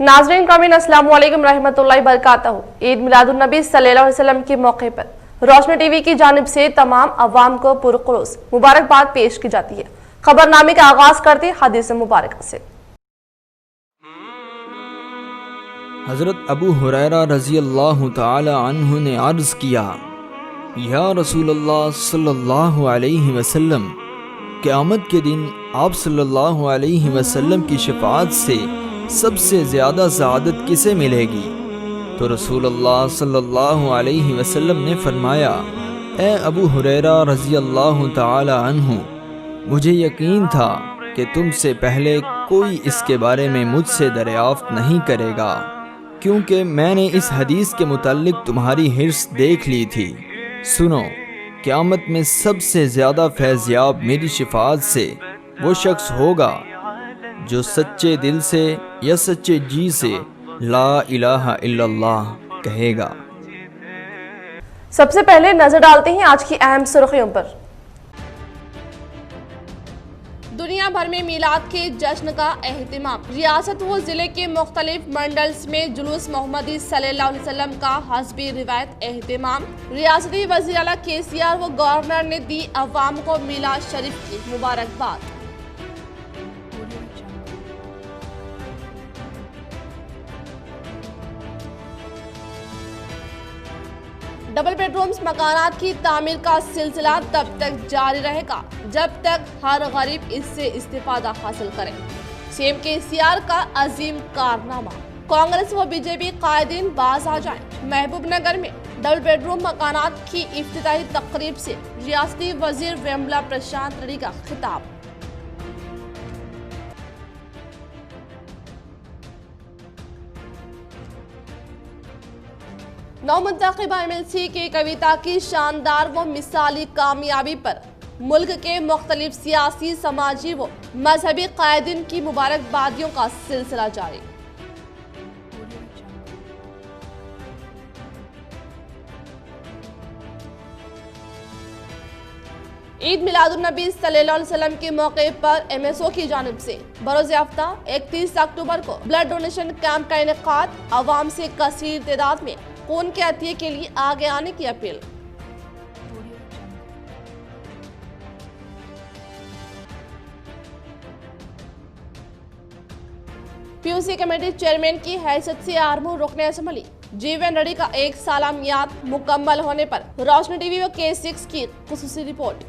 नाज़रीन कामीन अस्सलाम वालेकुम रहमतुल्लाहि बरकातहू। ईद मिलादुन्नबी सल्लल्लाहु अलैहि वसल्लम के मौके पर रोशनी टीवी की जानिब से तमाम अवाम को पुरखुलूस मुबारकबाद पेश की जाती है। खबरनामे का आगाज करते हदीस मुबारक से। हज़रत अबू हुरैरा रज़ी अल्लाह तआला अन्हु ने अर्ज़ किया, या रसूलल्लाह सल्लल्लाहु अलैहि वसल्लम, क़यामत के दिन आप सल्लल्लाहु अलैहि वसल्लम की शफ़ाअत से सबसे ज़्यादा सआदत किसे मिलेगी? तो रसूलुल्लाह सल्लल्लाहु अलैहि वसल्लम ने फरमाया, ए अबू हुरैरा रज़ी अल्लाह तआला अन्हु, मुझे यकीन था कि तुमसे पहले कोई इसके बारे में मुझसे दरियाफ़्त नहीं करेगा, क्योंकि मैंने इस हदीस के मुताल्लिक तुम्हारी हिर्स देख ली थी। सुनो, क़यामत में सबसे ज़्यादा फैज़याब मेरी शफ़ाअत से वो शख्स होगा जो सच्चे दिल से या सच्चे जी से ला इलाहा इल्लल्लाह कहेगा। सबसे पहले नजर डालते हैं आज की अहम सुर्खियों पर। दुनिया भर में मीलाद के जश्न का एहतिमाम। रियासत व जिले के मुख्तलिफ मंडल्स में जुलूस मोहम्मदी सल्लल्लाहु अलैहि वसल्लम का हस्बी रिवायत एहतिमाम। रियासती वज़ीर आला केसीआर व गवर्नर ने दी अवाम को मीलाद शरीफ की मुबारकबाद। डबल बेडरूम्स मकानात की तामीर का सिलसिला तब तक जारी रहेगा जब तक हर गरीब इससे इस्तिफादा हासिल करे। सीएम केसीआर का अजीम कारनामा। कांग्रेस व बीजेपी कायदीन बाज आ जाएं। महबूबनगर में डबल बेडरूम मकानात की इफ्तिताही तकरीब से रियासती वजीर वेम्बला प्रशांत रेड्डी का खिताब। नौमुंतखब एमएलसी की कविता की शानदार व मिसाली कामयाबी पर मुल्क के मुख्तलिफ सियासी, समाजी व मजहबी कायदीन की मुबारकबादियों का सिलसिला जारी। ईद मिलादुन्नबी सल्लल्लाहु अलैहि वसल्लम के मौके पर एमएसओ की जानिब से बरोज़ याफ्ता 31 अक्टूबर को ब्लड डोनेशन कैंप का इनेकाद। अवाम से कसीर तादाद में खून के अतिये के लिए आगे आने की अपील। पीयूसी कमेटी चेयरमैन की हैसियत से आर्मू रुकने असम्बली जीवन रेड्डी का 1 साला मियाद मुकम्मल होने पर रोशनी टीवी व K6 की खुसूसी रिपोर्ट।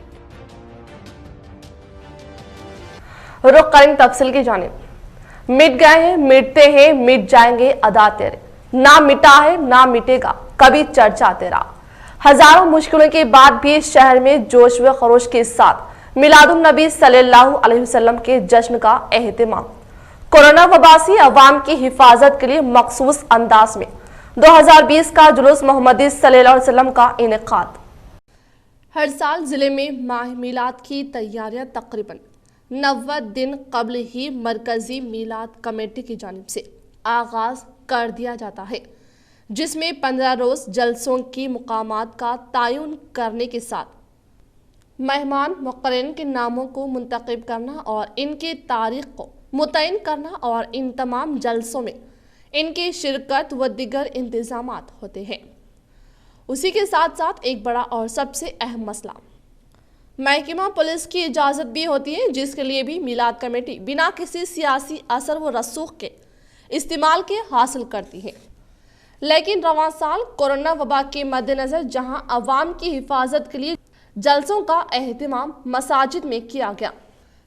रुख करें तफसील की जानिब। मिट गए हैं, मिटते हैं, मिट जाएंगे अदा तेरे, ना मिटा है ना मिटेगा कभी चर्चा तेरा। हजारों मुश्किलों के बाद भी शहर में जोश व खरोश के साथ मिलादुन्नबी सल्लल्लाहु अलैहि वसल्लम के जश्न का एहतिमाम। कोरोना वबा से अवाम की हिफाजत के लिए मखसूस अंदाज में 2020 का जुलूस मोहम्मदी सल्लल्लाहु अलैहि वसल्लम का इनेकाद। हर साल जिले में माह मिलाद की तैयारियां तकरीबन 90 दिन कबल ही मरकजी मिलाद कमेटी की जानिब से आगाज कर दिया जाता है, जिसमें 15 रोज जलसों की मुकामात का तयन करने के साथ मेहमान मुक़र्ररीन के नामों को मुंतखब करना और इनके तारीख को मुतय्यन करना और इन तमाम जलसों में इनकी शिरकत व दिगर इंतजामात होते हैं। उसी के साथ साथ एक बड़ा और सबसे अहम मसला महकमा पुलिस की इजाज़त भी होती है, जिसके लिए भी मिलाद कमेटी बिना किसी सियासी असर व रसूख के इस्तेमाल के हासिल करती है। लेकिन रवां साल कोरोना वबा के मद्देनज़र जहां अवाम की हिफाजत के लिए जलसों का एहतिमाम मसाजिद में किया गया,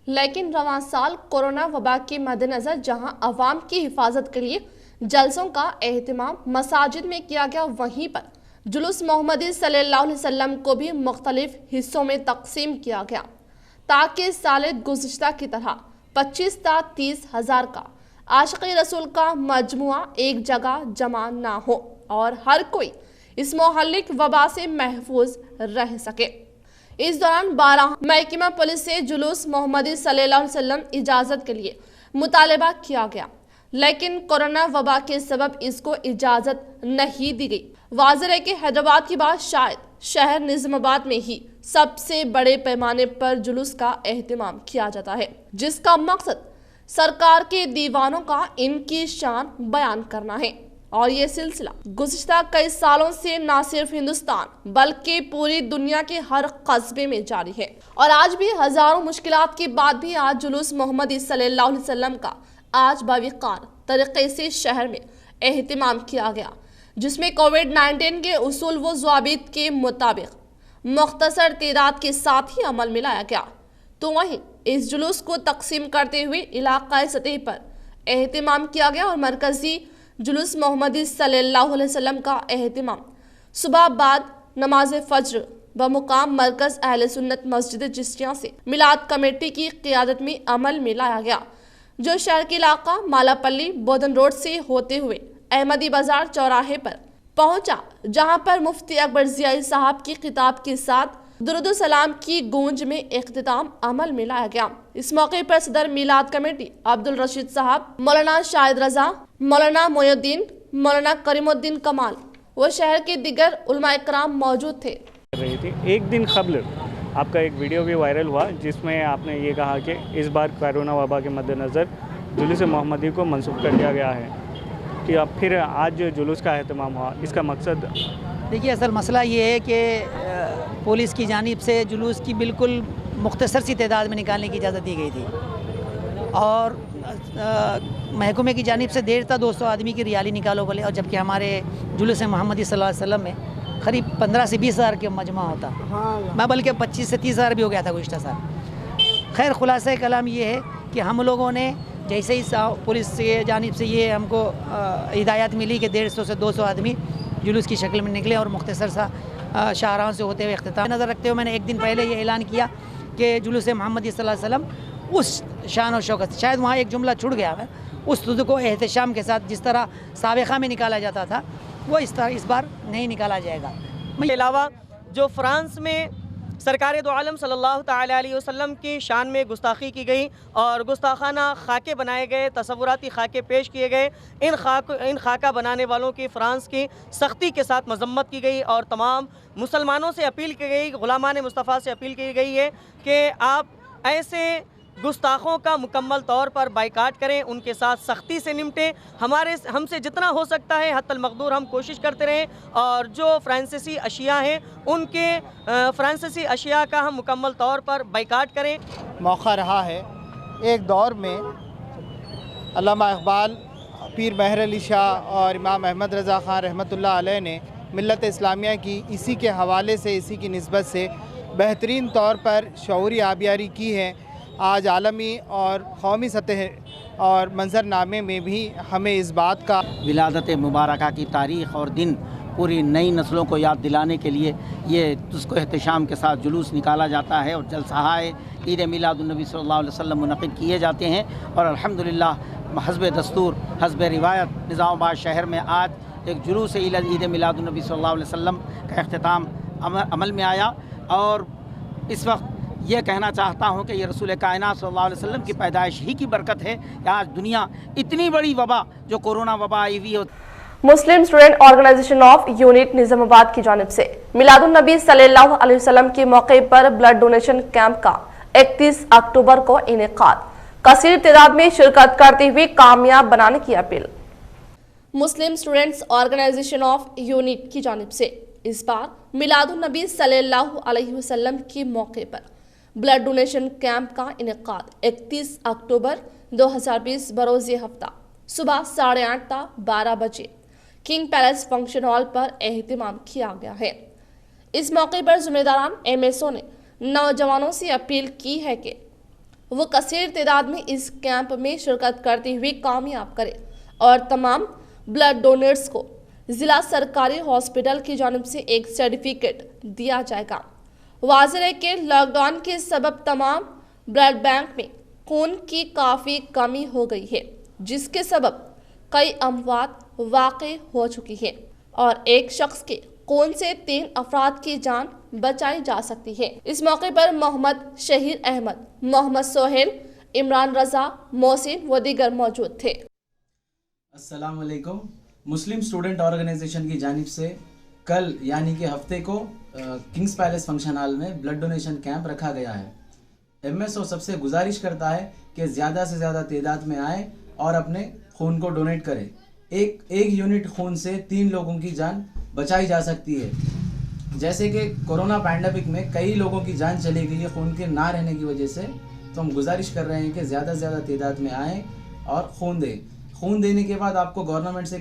लेकिन रवां साल कोरोना वबा के मद्देनज़र जहां अवाम की हिफाजत के लिए जलसों का एहतिमाम मसाजिद में किया गया, वहीं पर जुलूस मोहम्मदी सल्लल्लाहु अलैहि वसल्लम को भी मुख्तलिफ हिस्सों में तकसीम किया गया, ताकि साल गुज़िश्ता की तरह 25 ta 30 हज़ार का आशिक़ रसूल का मजमुआ एक जगह जमा ना हो और हर कोई इस मोहल्लिक वबा से महफूज रह सके। इस दौरान 12 महकमा पुलिस से जुलूस मोहम्मदी सल्लल्लाहु अलैहि वसल्लम इजाज़त के लिए मुतालबा किया गया, लेकिन कोरोना वबा के सबब इसको इजाज़त नहीं दी गई। वाज़ेह है कि हैदराबाद के बाद शायद शहर निज़ामाबाद में ही सबसे बड़े पैमाने पर जुलूस का एहतिमाम किया जाता है, जिसका मकसद सरकार के दीवानों का इनकी शान बयान करना है। और ये सिलसिला गुज़िश्ता कई सालों से न सिर्फ हिंदुस्तान बल्कि पूरी दुनिया के हर कस्बे में जारी है। और आज भी हजारों मुश्किलात के बाद भी आज जुलूस मोहम्मदी सल्लल्लाहु अलैहि वसल्लम का आज बावकार तरीके से शहर में एहतिमाम किया गया, जिसमें कोविड-19 के उसूल व ज़वाबित के मुताबिक मुख्तसर तादाद के साथ ही अमल में लाया गया। तो वहीं इस जुलूस को तकसीम करते हुए इलाकाई सतह पर एहतिमाम किया गया और मरकजी जुलूस मोहम्मदी सल्लल्लाहु अलैहि वसल्लम का एहतिमाम सुबह बाद नमाज फज्र बमुकाम मरकज अहले सुन्नत मस्जिद चिश्तिया से मिलाद कमेटी की क़ियादत में अमल में लाया गया, जो शहर के इलाका मालापल्ली बोधन रोड से होते हुए अहमदी बाजार चौराहे पर पहुंचा, जहां पर मुफ्ती अकबर ज़ियाई साहब की खिताब के साथ दुरूद सलाम की गूंज में इख्तिताम अमल में लाया गया। इस मौके पर सदर मिलाद कमेटी अब्दुल रशीद साहब, मौलाना शाहिद रजा, मौलाना मोयुद्दीन, मौलाना करीमुद्दीन कमाल व शहर के दिगर उलमा इकराम मौजूद थे। रही थी एक दिन कबल आपका एक वीडियो भी वायरल हुआ, जिसमें आपने ये कहा कि इस बार कोरोना वबा के मद्देनज़र जुलूस मोहम्मदी को मंसूख कर दिया गया है, कि अब फिर आज जो जुलूस का एहतमाम हुआ, इसका मकसद? देखिए, असल मसला ये है कि पुलिस की जानिब से जुलूस की बिल्कुल मुख्तसर सी तादाद में निकालने की इजाज़त दी गई थी और महकमे की जानिब से 1.5 था 200 आदमी की रियाली निकालो बोले, और जबकि हमारे जुलूस मोहम्मदी सल्लल्लाहु अलैहि वसल्लम में करीब 15 से 20 हज़ार के मजमा होता। मैं बल्कि 25 से 30 हज़ार भी हो गया था गुज़िश्ता साल। खैर, खुलासा कलाम ये है कि हम लोगों ने जैसे ही पुलिस से जानिब से ये हमको हिदायत मिली कि 150 से 200 आदमी जुलूस की शक्ल में निकले और मुख्तसर सा शाहराहों से होते हुए इख्तिताम नज़र रखते हुए मैंने एक दिन पहले ये ऐलान किया कि जुलूस मोहम्मदी सल्लल्लाहु अलैहि वसल्लम उस शान और शौकत, शायद वहाँ एक जुमला छूट गया है, उस तुद को एहतशाम के साथ जिस तरह साबिक़ा में निकाला जाता था वो इस बार नहीं निकाला जाएगा। के अलावा जो फ्रांस में सरकार दो आलम सल्लल्लाहु तआला अलैहि वसल्लम की शान में गुस्ताखी की गई और गुस्ताखाना खाके बनाए गए, तसव्वुराती खाके पेश किए गए, इन खाका बनाने वालों की फ़्रांस की सख्ती के साथ मजम्मत की गई और तमाम मुसलमानों से अपील की गई, ग़ुलामान मुस्तफ़ा से अपील की गई है कि आप ऐसे गुस्ताखों का मुकम्मल तौर पर बाइकाट करें, उनके साथ सख्ती से निपटें। हमसे जितना हो सकता है हत्तल मक़दूर हम कोशिश करते रहें और जो फ्रांसीसी अशिया हैं उनके फ्रांसीसी अशिया का हम मुकम्मल तौर पर बाइकाट करें। मौका रहा है एक दौर में अल्लामा इक़बाल, पीर महर अली शाह और इमाम अहमद रज़ा ख़ान रहमतुल्लाह अलैह ने मिल्लत इस्लामिया की इसी के हवाले से, इसी की निस्बत से बेहतरीन तौर पर शऊरी आबियारी की है। आज आलमी और कौमी सतह और मंजरनामे में भी हमें इस बात का विलादत मुबारका की तारीख़ और दिन पूरी नई नस्लों को याद दिलाने के लिए ये उसको एहतशाम के साथ जुलूस निकाला जाता है और जलसाए ईद मिलादुन्नबी सल्लल्लाहु अलैहि वसल्लम मुनक़िद किए जाते हैं। और अल्हम्दुलिल्लाह हस्ब दस्तूर हस्ब रिवायत निज़ामाबाद शहर में आज एक जुलूस ईद मिलादुन्नबी सल्लल्लाहु अलैहि वसल्लम का अख्तिताम अमल में आया। और इस वक्त ये कहना चाहता हूँ कि ये रसूल कायनात सल्लल्लाहु अलैहि वसल्लम की पैदाइश ही की बरकत है कि आज दुनिया इतनी बड़ी वबा जो कोरोना वबा आई हुई हो। Muslim student organisation of unit Nizamabad की जानिब से मिलादुन नबी सल्लल्लाहु अलैहि वसल्लम के मौके पर ब्लड डोनेशन कैंप का 31 अक्टूबर को इनेकाद, कसीर तादाद में शिरकत करते हुए कामयाब बनाने की अपील। Muslim students organisation of unit की जानिब से इस बार मिलादुन नबी सल्लल्लाहु अलैहि वसल्लम के मौके पर ब्लड डोनेशन कैंप का इनेकाद 31 अक्टूबर 2020 बरोज़ हफ्ता सुबह 8:30 ता 12 बजे किंग पैलेस फंक्शन हॉल पर एहतिमाम किया गया है। इस मौके पर जिम्मेदारान MSO ने नौजवानों से अपील की है कि वो कसीर तादाद में इस कैंप में शिरकत करते हुए कामयाब करें और तमाम ब्लड डोनर्स को ज़िला सरकारी हॉस्पिटल की जानिब से एक सर्टिफिकेट दिया जाएगा। वाज़ेह है कि लॉकडाउन के सबब तमाम ब्लड बैंक में खून की काफ़ी कमी हो गई है, जिसके सबब कई अमवात वाक़ हो चुकी है और एक शख्स के खून से 3 अफराद की जान बचाई जा सकती है। इस मौके पर मोहम्मद शहीर अहमद, मोहम्मद सोहेल, इमरान रजा, मोहसिन व दीगर मौजूद थे। अस्सलाम वालेकुम। मुस्लिम स्टूडेंट ऑर्गेनाइजेशन की जानिब से कल यानी कि हफ्ते को किंग्स पैलेस फंक्शन हॉल में ब्लड डोनेशन कैंप रखा गया है। MSO سب سے گزارش کرتا ہے کہ زیادہ سے زیادہ تعداد میں آئیں اور اپنے خون کو ڈونیٹ کریں. ایک یونٹ خون سے 3 لوگوں کی جان بچائی جا سکتی ہے. جیسے کہ کورونا پینڈیمک میں کئی لوگوں کی جان چلی گئی ہے خون کے نہ رہنے کی وجہ سے. تو ہم گزارش کر رہے ہیں کہ زیادہ سے زیادہ تعداد میں آئیں اور خون دیں. خون دینے کے بعد آپ کو گورنمنٹ سے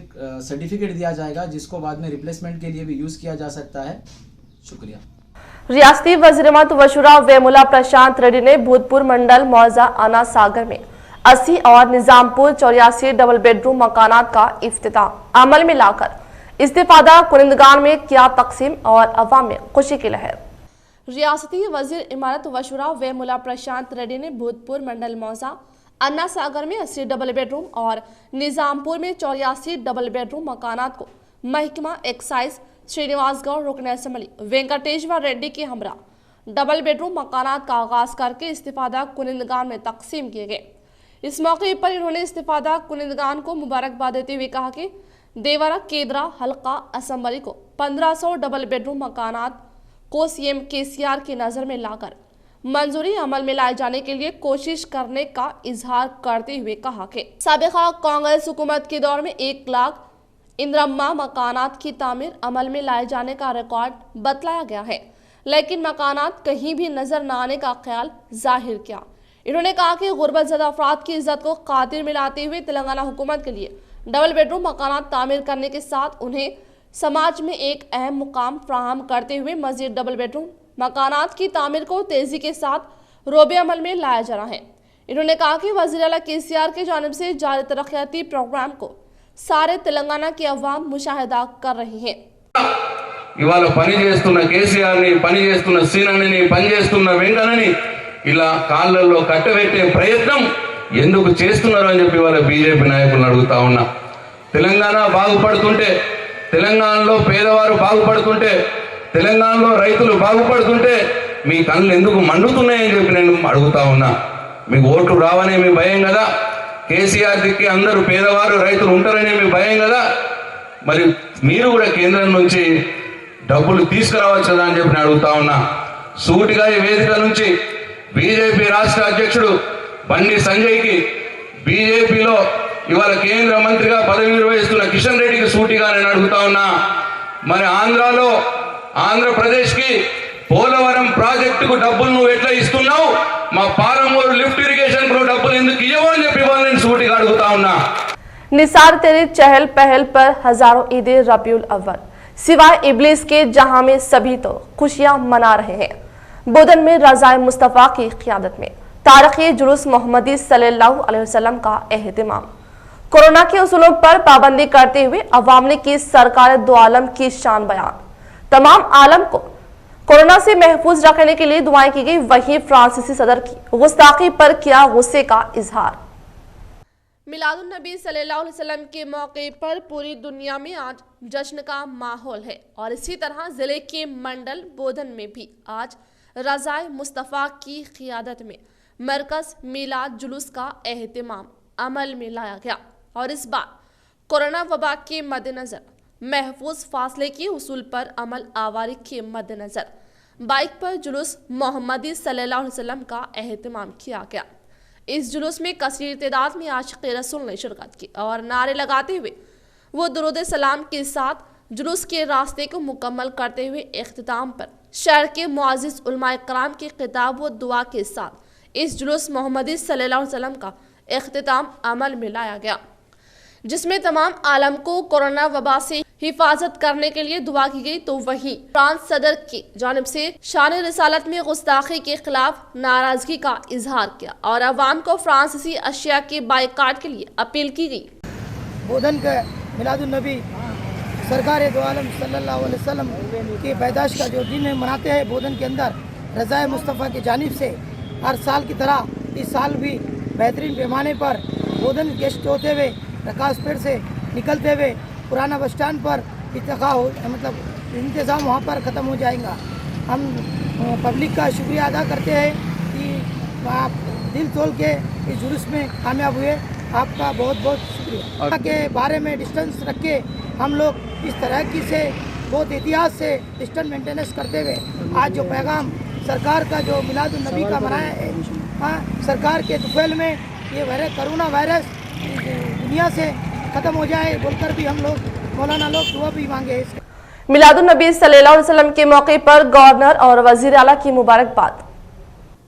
سرٹیفکیٹ دیا جائے گا جس کو بعد میں ریپلیسمنٹ کے لیے بھی یوز کیا جا سکتا ہے. شکریہ. ریاستی وزیر مت وشورا ویمولا پرشانت ریڈی نے بھوتپور منڈل موضع انا ساگر میں 80 اور نظام پور 84 ڈبل بیڈ روم مکانات کا افتتاح عمل میں لا کر استفادہ کنندگان میں کیا تقسیم اور عوام میں خوشی کی لہر. ریاستی وزیر امارت وشورا ویمولا پرشانت ریڈی نے بھوتپور منڈل موضع انا ساگر میں 80 ڈبل بیڈ روم اور نظام پور میں 84 ڈبل بیڈ روم مکانات کو محکمہ ایکسائز شرینواس گوڑ رکن اسمبلی وینکٹیشور ریڈی کے ہمراہ ڈبل بیڈ روم مکانات کا آغاز کر کے استفادہ کنندگان میں تقسیم کیے گئے. اس موقع پر انہوں نے استفادہ کنندگان کو مبارکباد دیتے ہوئے کہا کہ دیورہ کیدرا حلقہ اسمبلی کو 1500 ڈبل بیڈ روم مکانات کو CM KCR کی نظر میں لا کر منظوری عمل میں لائے جانے کے لیے کوشش کرنے کا اظہار کرتے ہوئے کہا کہ سابقہ کانگریس حکومت کے دور میں 1 لاکھ اندرما مکانات کی تعمیر عمل میں لائے جانے کا ریکارڈ بتلایا گیا ہے، لیکن مکانات کہیں بھی نظر نہ آنے کا خیال ظاہر کیا. انہوں نے کہا کہ غربت زدہ افراد کی عزت کو خاطر میں لاتے ہوئے تلنگانہ حکومت کے لیے ڈبل بیڈ روم مکانات تعمیر کرنے کے ساتھ انہیں سماج میں ایک اہم مقام فراہم کرتے ہوئے مزید ڈبل بیڈ روم مکانات کی تعمیر کو تیزی کے ساتھ روبے عمل میں لایا جا رہا ہے. انہوں نے کہا کہ وزیر اعلیٰ KCR کی جانب سے جاری ترقیاتی پروگرام کو سارے تلنگانہ کے عوام مشاہدہ کر رہے ہیں. ఇవాళ పని చేస్తున్న కేసీఆర్ని, పని చేస్తున్న సీనని, పని చేస్తున్న వెంకన్నని ఇలా కాళ్ళల్లో కట్టబెట్టే ప్రయత్నం ఎందుకు చేస్తున్నారు అని చెప్పి ఇవాళ బీజేపీ నాయకులను అడుగుతా ఉన్నా. తెలంగాణ బాగుపడుతుంటే, తెలంగాణలో పేదవారు బాగుపడుతుంటే, తెలంగాణలో రైతులు బాగుపడుతుంటే మీ కళ్ళు ఎందుకు మండుతున్నాయని చెప్పి నేను అడుగుతా ఉన్నా. మీకు ఓట్లు రావనే మీ భయం కదా, కేసీఆర్ దిక్కి అందరూ పేదవారు రైతులు ఉంటారనే మీ భయం కదా, మరి మీరు కూడా కేంద్రం నుంచి డబ్బులు తీసుకురావచ్చు కదా అని చెప్పి నేను అడుగుతా ఉన్నా. సూటిగా ఈ వేదిక నుంచి బీజేపీ రాష్ట్ర అధ్యక్షుడు బండి సంజయ్కి, బీజేపీలో ఇవాళ కేంద్ర మంత్రిగా పదవి నిర్వహిస్తున్న కిషన్ రెడ్డికి సూటిగా నేను అడుగుతా ఉన్నా. మరి ఆంధ్రాలో, ఆంధ్రప్రదేశ్కి పోలవరం ప్రాజెక్టుకు డబ్బులు నువ్వు ఎట్లా ఇస్తున్నావు, మా పాలమూరు లిఫ్ట్ ఇరిగేషన్ కు డబ్బులు ఎందుకు ఇవ్వవు అని చెప్పి ఇవాళ నేను సూటిగా అడుగుతా ఉన్నా. निसार तेरी चहल पहल पर हजारों ईद रबीउल अव्वल सिवाय इबलीस के जहां में सभी तो खुशियां मना रहे हैं. बोधन में रज़ाए मुस्तफ़ा की क़ियादत में तारीख़ी जुलूस मोहम्मदी सल्लल्लाहु अलैहि वसल्लम का एहतिमाम. कोरोना के उसूलों पर पाबंदी करते हुए अवाम ने की सरकार दो आलम की शान बयान. तमाम आलम को कोरोना से महफूज रखने के लिए दुआएं की गई. वहीं फ्रांसीसी सदर की गुस्ताखी पर किया गुस्से का इजहार. मिलादुन नबी सल्लल्लाहु अलैहि वसल्लम के मौके पर पूरी दुनिया में आज जश्न का माहौल है और इसी तरह जिले के मंडल बोधन में भी आज रज़ाए मुस्तफ़ा की क़ियादत में मरकज़ मिलाद जुलूस का एहतिमाम अमल में लाया गया. और इस बार कोरोना वबा के मद्देनज़र महफूज फासले के उसूल पर अमल आवारी के मद्देनज़र बाइक पर जुलूस मोहम्मदी सल्लल्लाहु अलैहि वसल्लम का एहतिमाम किया गया. इस जुलूस में कसीर तादाद में आशिक़ रसूल ने शिरकत की और नारे लगाते हुए वो दुरूद सलाम के साथ जुलूस के रास्ते को मुकम्मल करते हुए इख्तिताम पर शहर के मुअज़्ज़िज़ उलमाए कराम के खिताब व दुआ के साथ इस जुलूस मोहम्मदी सल्लल्लाहु अलैहि वसल्लम का इख्तिताम अमल में लाया गया, जिसमें तमाम आलम को कोरोना वबा से हिफाजत करने के लिए दुआ की गई. तो वहीं फ्रांस सदर की जानिब से शान रिसालत में गुस्ताखी के खिलाफ नाराजगी का इजहार किया और अवाम को फ्रांसीसी अशिया के बाइकाट के लिए अपील की गई. बोधन का मिलादुन नबी सरकार दो आलम सल्लल्लाहु अलैहि वसल्लम की पैदाइश का जो दिन मनाते हैं, बोधन के अंदर रज़ाए मुस्तफ़ा की जानिब से हर साल की तरह इस साल भी बेहतरीन पैमाने पर बोधन गेस्ट होते हुए रकास पेड़ से निकलते हुए पुराना बस स्टैंड पर मतलब इंतज़ाम वहाँ पर ख़त्म हो जाएगा. हम पब्लिक का शुक्रिया अदा करते हैं कि आप दिल तोल के इस जुलूस में कामयाब हुए. आपका बहुत बहुत शुक्रिया. के बारे में डिस्टेंस रख के हम लोग इस तरह की से बहुत एहतियात से डिस्टेंस मेंटेनेंस करते हुए आज जो पैगाम सरकार का जो मिलादुन्नबी का मनाया है, हाँ, सरकार के तुफैल में ये करोना वायरस दुनिया से ख़त्म हो जाए बोलकर भी हम लोग मौलाना लोग दुआ भी मांगे। मिलादुन्नबी सल्लल्लाहु अलैहि वसल्लम के मौके पर गवर्नर और वजीर आला की मुबारकबाद।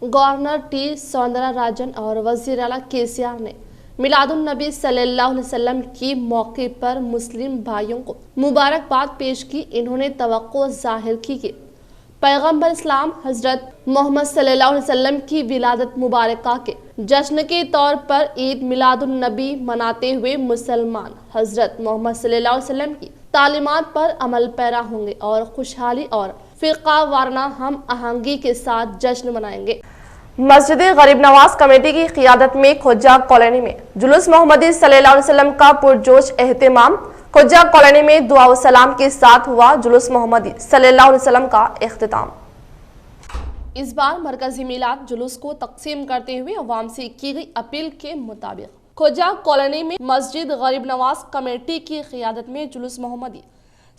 गवर्नर टी सौंदरराजन और वजीर आला केसीआर ने मिलादुन्नबी सल्लल्लाहु अलैहि वसल्लम की मौके पर मुस्लिम भाइयों को मुबारकबाद पेश की। इन्होंने तवक्को जाहिर की कि पैगम्बर इस्लाम हजरत मोहम्मद सल्लल्लाहु अलैहि वसल्लम की विलादत मुबारका के जश्न के तौर पर ईद मिलादुन्नबी मनाते हुए मुसलमान हजरत मोहम्मद सल्लल्लाहु अलैहि वसल्लम की तालीमात पर अमल पैरा होंगे और खुशहाली और फिरका वारना हम आहंगी के साथ जश्न मनाएंगे। मस्जिद गरीब नवाज कमेटी की क़ियादत में खोजा कॉलोनी में जुलूस मोहम्मदी सल्लल्लाहु अलैहि वसल्लम का पुरजोश एहतिमाम। खोजा कॉलोनी में दुआ व सलाम के साथ हुआ जुलूस मोहम्मदी सल्लल्लाहु अलैहि वसल्लम का इख्तिताम। इस बार मरकजी मिलाद जुलूस को तकसीम करते हुए अवाम से की गई अपील के मुताबिक खोजा कॉलोनी में मस्जिद गरीब नवाज कमेटी की क़ियादत में जुलूस मोहम्मदी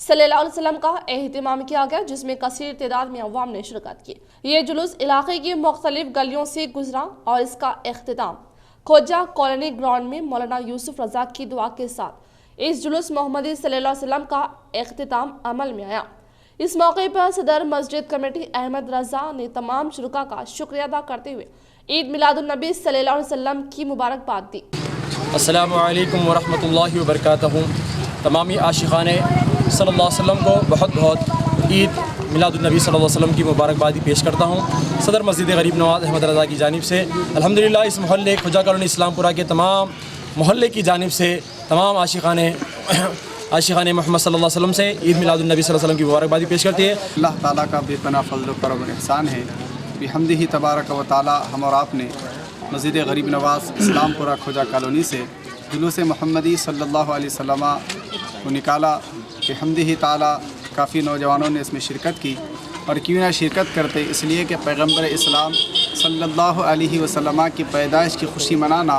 सल्लल्लाहु अलैहि वसल्लम का एहतिमाम किया गया, जिसमें कसीर तादाद में अवाम ने शिरकत की। ये जुलूस इलाके की मुख्तलिफ गलियों से गुजरा और इसका इख्तिताम खोजा कॉलोनी ग्राउंड में मौलाना यूसुफ रजा की दुआ के साथ इस जुलूस मोहम्मदी सल्लल्लाहु अलैहि वसल्लम का इख्तिताम अमल में आया। इस मौके पर सदर मस्जिद कमेटी अहमद रजा ने तमाम शुरका का शुक्रिया अदा करते हुए ईद मिलादुन्नबी सल्लल्लाहु अलैहि वसल्लम की मुबारकबाद दी। अस्सलामु अलैकुम वरहमतुल्लाहि वबरकातुहू। तमामी आशिक़ाने सल्लल्लाहु अलैहि वसल्लम को बहुत बहुत ईद मिलादुन्नबी सल्लल्लाहु अलैहि वसल्लम की मुबारकबादी पेश करता हूँ। सदर मस्जिद गरीब नवाज अहमद रज़ा की जानिब से अल्हम्दुलिल्लाह इस मोहल्ले खोजा कॉलोनी इस्लामपुरा के तमाम मोहल्ले की जानिब से तमाम आशिक़ाने मोहम्मद सल्लल्लाहु अलैहि वसल्लम से ईद मिलादुन्नबी सल्लल्लाहु अलैहि वसल्लम की मुबारकबादी पेश करती है। अल्लाह ताला का बेपनाह फज़ल व करम व एहसान है। बिहम्दिही तबारक व ताला हम और आपने मस्जिद गरीब नवाज इस्लामपुरा खोजा कॉलोनी से जुलूस मोहम्मदी सल्लल्लाहु अलैहि वसल्लम को निकाला। बिहम्दिही ताला काफ़ी नौजवानों ने इसमें शिरकत की और क्यों ना शिरकत करते, इसलिए कि पैगम्बर इस्लाम सल्लल्लाहु अलैहि वसल्लम की पैदाइश की खुशी मनाना,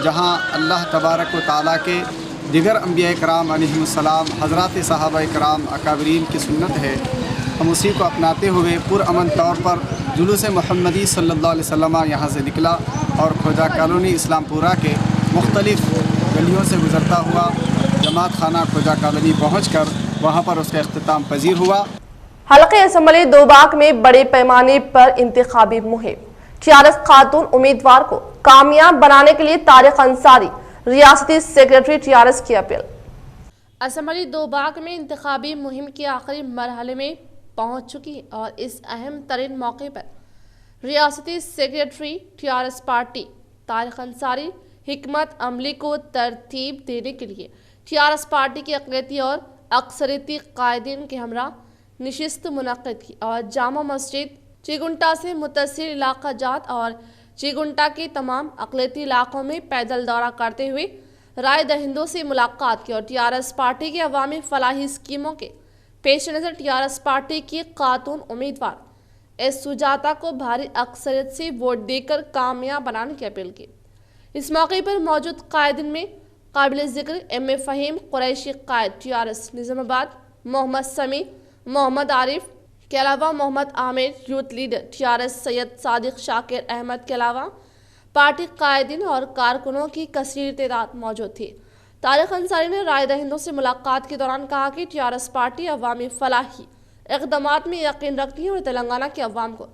जहाँ अल्लाह तबारक व ताला के दिगर अम्बिया कराम अलैहिमुस्सलाम हज़रात सहाबा कराम अकाबरीन की सुन्नत है, हम उसी को अपनाते हुए पुरअमन तौर पर जुलूस मोहम्मदी सल्लल्लाहु अलैहि वसल्लम यहाँ से निकला और खोजा कॉलोनी इस्लामपुरा के मुख्तलिफ़ गलियों से गुज़रता हुआ जमात खाना खोजा कॉलोनी पहुँचकर वहाँ पर उसका इख्तिताम पजीर हुआ। हल्के असम्बली दोबाक में बड़े पैमाने पर इंतखाबी मुहिम। टीआरएस खातून उम्मीदवार को कामयाब बनाने के लिए तारिक अंसारी रियासती सेक्रेटरी टीआरएस की अपील। असम्बली दोबाक में इंतखाबी मुहिम के आखिरी मरहले में पहुंच चुकी है और इस अहम तरीन मौके पर रियासती secretary TRS party Tariq Ansari हिकमत अमली को तरतीब देने के लिए टीआरएस पार्टी की अक़लियती और अक्सरियती कायदीन के हमरा नशिस्त मुनक़्क़िद की और जामा मस्जिद चिगुंटा से मुत्तसिल इलाका जात और चिगुंटा के तमाम अक़लियती इलाकों में पैदल दौरा करते हुए राय दहिंदों से मुलाकात की और टीआरएस पार्टी के अवामी फलाही स्कीमों के पेश नज़र टीआरएस पार्टी की खातून उम्मीदवार एस सुजाता को भारी अक्सरियत से वोट देकर कामयाब बनाने की अपील की। इस मौके पर मौजूद कायदीन में काबिल ज़िक्र एम.ए. फ़हीम कुरैशी कायद टीआरएस निज़ामाबाद, मोहम्मद समी, मोहम्मद आरिफ के अलावा मोहम्मद आमिर यूथ लीडर टीआरएस सैयद सादिक शाकिर अहमद के अलावा पार्टी कायदीन और कारकुनों की कसीर तादाद मौजूद थी। तारिक अंसारी ने राय दहिंदों से मुलाकात के दौरान कहा कि टीआरएस पार्टी अवामी फलाही इक़दामात में यकीन रखती है और तेलंगाना के अवाम को